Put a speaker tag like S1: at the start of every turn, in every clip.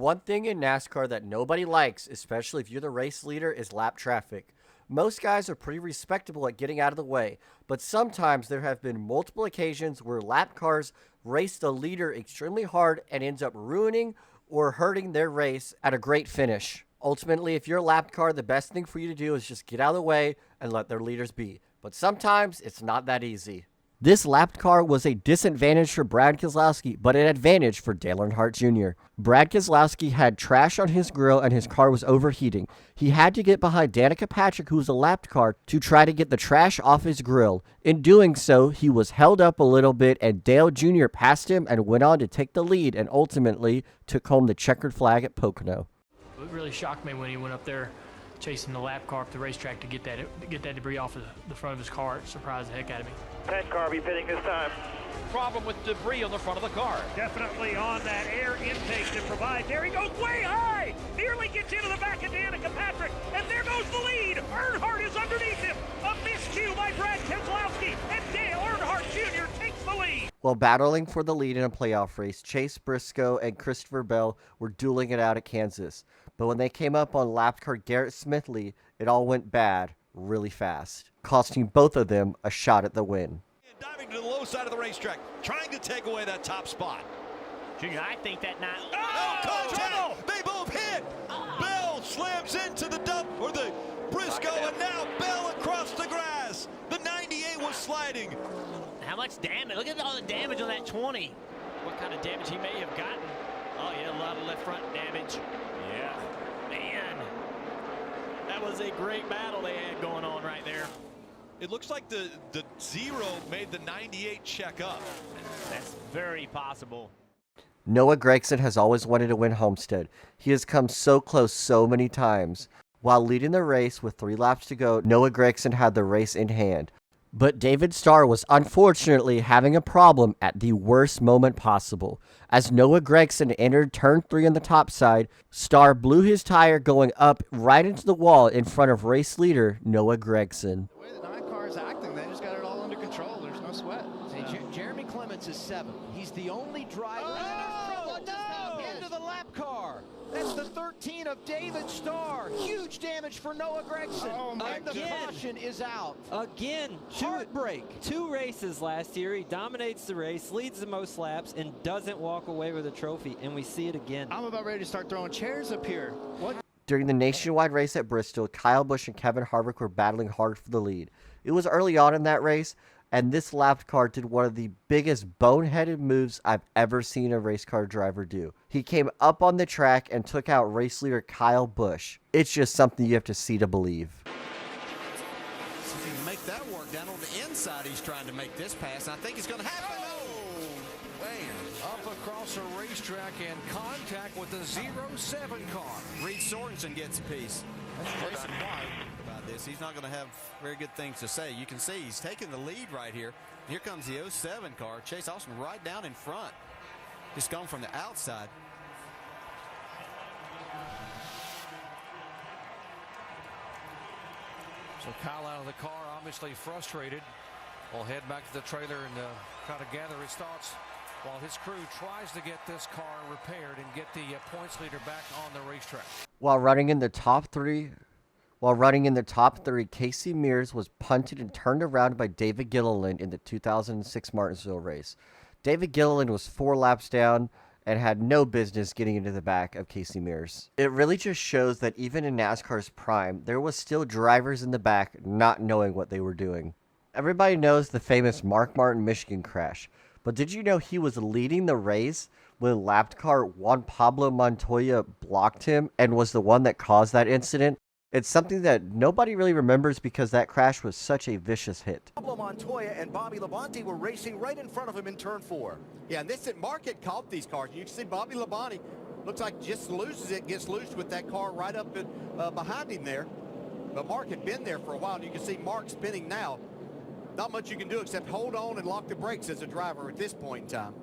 S1: One thing in NASCAR that nobody likes, especially if you're the race leader, is lap traffic. Most guys are pretty respectable at getting out of the way, but sometimes there have been multiple occasions where lap cars race the leader extremely hard and ends up ruining or hurting their race at a great finish. Ultimately, if you're a lap car, the best thing for you to do is just get out of the way and let their leaders be. But sometimes it's not that easy. This lapped car was a disadvantage for Brad Keselowski, but an advantage for Dale Earnhardt Jr. Brad Keselowski had trash on his grill and his car was overheating. He had to get behind Danica Patrick, who was a lapped car, to try to get the trash off his grill. In doing so, he was held up a little bit and Dale Jr. passed him and went on to take the lead and ultimately took home the checkered flag at Pocono.
S2: It really shocked me when he went up there chasing the lap car up the racetrack to get that debris off of the front of his car. It surprised the heck out of me.
S3: That car be pitting this time.
S4: Problem with debris on the front of the car.
S3: Definitely on that air intake that provides. There he goes way high. Nearly gets into the back of Danica Patrick. And there goes the lead. Earnhardt is underneath him. A miscue by Brad Keselowski. And Dale Earnhardt Jr. takes the lead.
S1: While battling for the lead in a playoff race, Chase Briscoe and Christopher Bell were dueling it out at Kansas. But when they came up on lapped car Garrett Smithley, it all went bad really fast, costing both of them a shot at the win.
S4: Diving to the low side of the racetrack, trying to take away that top spot.
S5: Junior, I think that now.
S4: Contact! They both hit! Bell slams into the Briscoe, and now Bell across the grass. The 98 was sliding.
S5: How much damage? Look at all the damage on that 20. What kind of damage he may have gotten. Oh, yeah, a lot of left front damage. Yeah. Man. That was a great battle they had going on right there.
S4: It looks like the zero made the 98 check up.
S5: That's very possible.
S1: Noah Gragson has always wanted to win Homestead. He has come so close so many times. While leading the race with 3 laps to go, Noah Gragson had the race in hand. But David Starr was unfortunately having a problem at the worst moment possible. As Noah Gragson entered turn 3 on the top side, Starr blew his tire going up right into the wall in front of race leader Noah Gragson.
S6: The way the 9 car is acting, they just got it all under control. There's no sweat.
S7: Jeremy Clements is 7th. He's the only driver. Into the lap car. That's the 13 of David Starr. Huge damage for Noah Gragson.
S6: Oh my
S7: and the caution is out.
S8: Again,
S7: Heartbreak.
S8: 2 races last year. He dominates the race, leads the most laps, and doesn't walk away with a trophy. And we see it again.
S6: I'm about ready to start throwing chairs up here. What?
S1: During the nationwide race at Bristol, Kyle Busch and Kevin Harvick were battling hard for the lead. It was early on in that race, and this lapped car did one of the biggest boneheaded moves I've ever seen a race car driver do. He came up on the track and took out race leader Kyle Busch. It's just something you have to see to believe.
S7: See if he can make that work. Down on the inside, he's trying to make this pass. I think it's going to happen.
S4: Up across the racetrack and contact with the 07 car.
S7: Reed Sorensen gets a piece. That's Jason White about this. He's not going to have very good things to say. You can see he's taking the lead right here. Here comes the 07 car. Chase Austin right down in front. Just going from the outside.
S9: So Kyle out of the car, obviously frustrated. Will head back to the trailer and try to gather his thoughts while his crew tries to get this car repaired and get the points leader back on the racetrack.
S1: While running in the top three, Casey Mears was punted and turned around by David Gilliland in the 2006 Martinsville race. David Gilliland was 4 laps down and had no business getting into the back of Casey Mears. It really just shows that even in NASCAR's prime, there was still drivers in the back not knowing what they were doing. Everybody knows the famous Mark Martin Michigan crash, but did you know he was leading the race when lapped car Juan Pablo Montoya blocked him and was the one that caused that incident? It's something that nobody really remembers because that crash was such a vicious hit.
S10: Pablo Montoya and Bobby Labonte were racing right in front of him in turn 4. Yeah, and Mark had caught these cars. You can see Bobby Labonte looks like just loses it, gets loose with that car right up behind him there. But Mark had been there for a while, and you can see Mark spinning now. Not much you can do except hold on and lock the brakes as a driver at this point in time.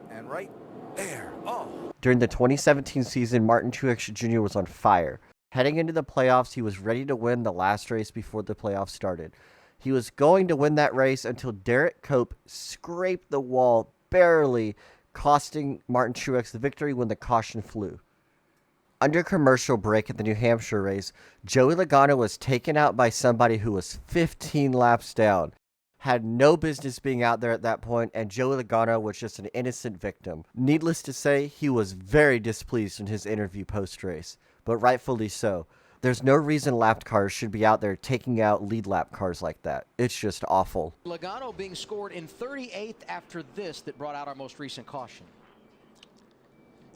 S10: And right there. Oh.
S1: During the 2017 season, Martin Truex Jr. was on fire. Heading into the playoffs, he was ready to win the last race before the playoffs started. He was going to win that race until Derek Cope scraped the wall barely costing Martin Truex the victory when the caution flew. Under commercial break at the New Hampshire race, Joey Logano was taken out by somebody who was 15 laps down. Had no business being out there at that point, and Joey Logano was just an innocent victim. Needless to say, he was very displeased in his interview post-race, but rightfully so. There's no reason lapped cars should be out there taking out lead lap cars like that. It's just awful.
S11: Logano being scored in 38th after this that brought out our most recent caution.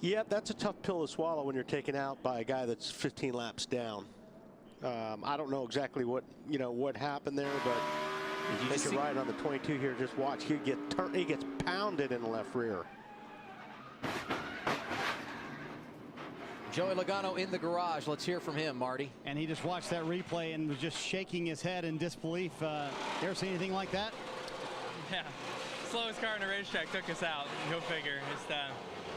S12: Yep, that's a tough pill to swallow when you're taken out by a guy that's 15 laps down. I don't know exactly what happened there, but if you ride on the 22 here, just watch. He gets pounded in the left rear.
S11: Joey Logano in the garage. Let's hear from him, Marty.
S6: And he just watched that replay and was just shaking his head in disbelief. You ever see anything like that?
S13: Yeah, slowest car on the racetrack took us out. Go figure.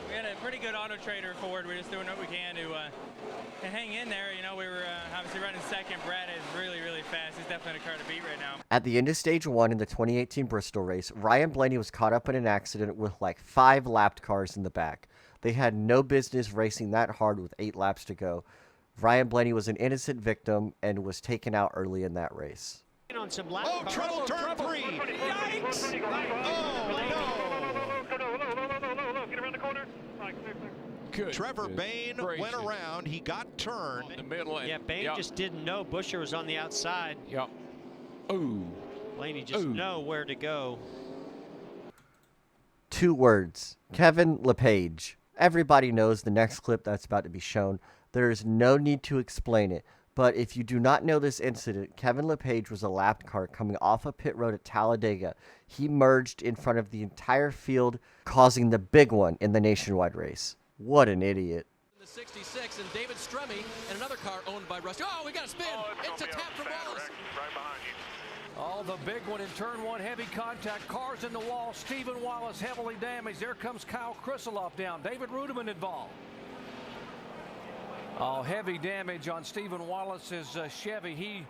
S13: We had a pretty good auto trader forward. We're just doing what we can to hang in there. You know, we were obviously running second. Brad is really, really fast. He's definitely a car to beat right now.
S1: At the end of stage 1 in the 2018 Bristol race, Ryan Blaney was caught up in an accident with like 5 lapped cars in the back. They had no business racing that hard with 8 laps to go. Ryan Blaney was an innocent victim and was taken out early in that race.
S5: On some lap
S4: trouble, turn 3. Yikes!
S3: Get around the corner.
S4: Good. Trevor Bayne went around. He got turned.
S5: In the middle. Yeah, Bayne just didn't know Buescher was on the outside.
S9: Yep. Ooh.
S5: Blaney just know where to go.
S1: 2 words. Kevin LePage. Everybody knows the next clip that's about to be shown. There is no need to explain it. But if you do not know this incident, Kevin LePage was a lapped car coming off a pit road at Talladega. He merged in front of the entire field, causing the big one in the nationwide race. What an idiot.
S14: The 66 and David Stremme and another car owned by Rusty. Oh, we got a spin. It's a tap from Wallace.
S3: Right behind you.
S9: Oh, the big one in turn 1, heavy contact, cars in the wall. Stephen Wallace heavily damaged. There comes Kyle Krisiloff down. David Rudiman involved. Oh, heavy damage on Stephen Wallace's Chevy. He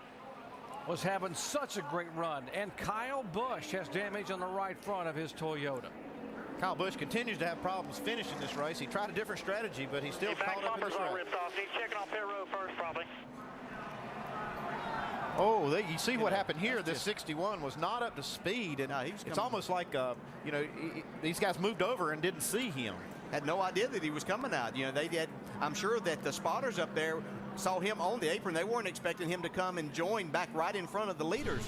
S9: was having such a great run. And Kyle Busch has damage on the right front of his Toyota.
S10: Kyle Busch continues to have problems finishing this race. He tried a different strategy, but he's still caught up in this race.
S3: He's checking off pit road first, probably.
S10: Oh, you see what happened here. This 61 was not up to speed, and it's almost like these guys moved over and didn't see him.
S7: Had no idea that he was coming out. I'm sure that the spotters up there saw him on the apron. They weren't expecting him to come and join back right in front of the leaders.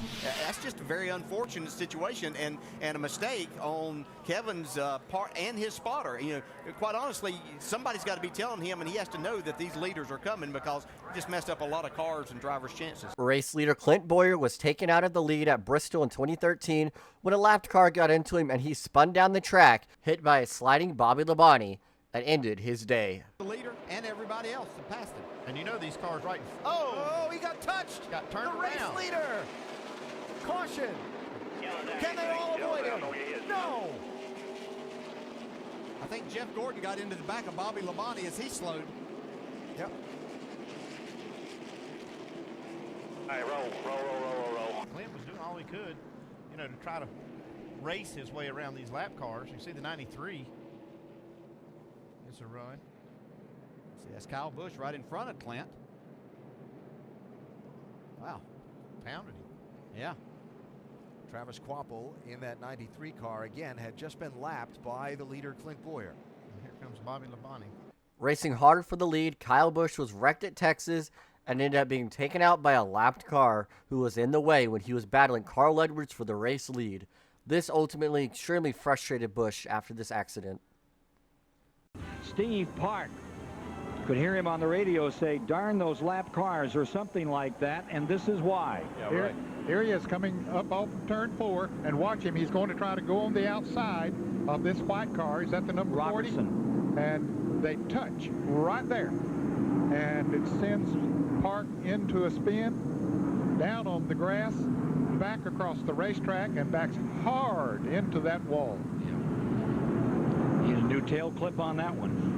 S7: That's just a very unfortunate situation and a mistake on Kevin's part and his spotter. Quite honestly, somebody's got to be telling him, and he has to know that these leaders are coming because he just messed up a lot of cars and drivers' chances.
S1: Race leader Clint Bowyer was taken out of the lead at Bristol in 2013 when a lapped car got into him and he spun down the track, hit by a sliding Bobby Labonte, and ended his day.
S10: The leader and everybody else that passed him. And you know these cars right. Oh, he got touched. Got turned around. The race leader. Caution. Can they all avoid him? No. I think Jeff Gordon got into the back of Bobby Labonte as he slowed. Yep.
S3: Hey, roll.
S10: Clint was doing all he could, to try to race his way around these lap cars. You see the 93. It's a run. See, that's Kyle Busch right in front of Clint. Wow. Pounded him. Yeah.
S15: Travis Kvapil in that 93 car again had just been lapped by the leader Clint Bowyer.
S10: And here comes Bobby Labonte.
S1: Racing hard for the lead, Kyle Busch was wrecked at Texas and ended up being taken out by a lapped car who was in the way when he was battling Carl Edwards for the race lead. This ultimately extremely frustrated Busch after this accident.
S16: Steve Park could hear him on the radio say, darn those lap cars or something like that, and this is why.
S17: Yeah, here he is coming up off turn 4, and watch him. He's going to try to go on the outside of this white car. Is that the number 40? And they touch right there, and it sends Park into a spin, down on the grass, back across the racetrack, and backs hard into that wall.
S16: Need a new tail clip on that one.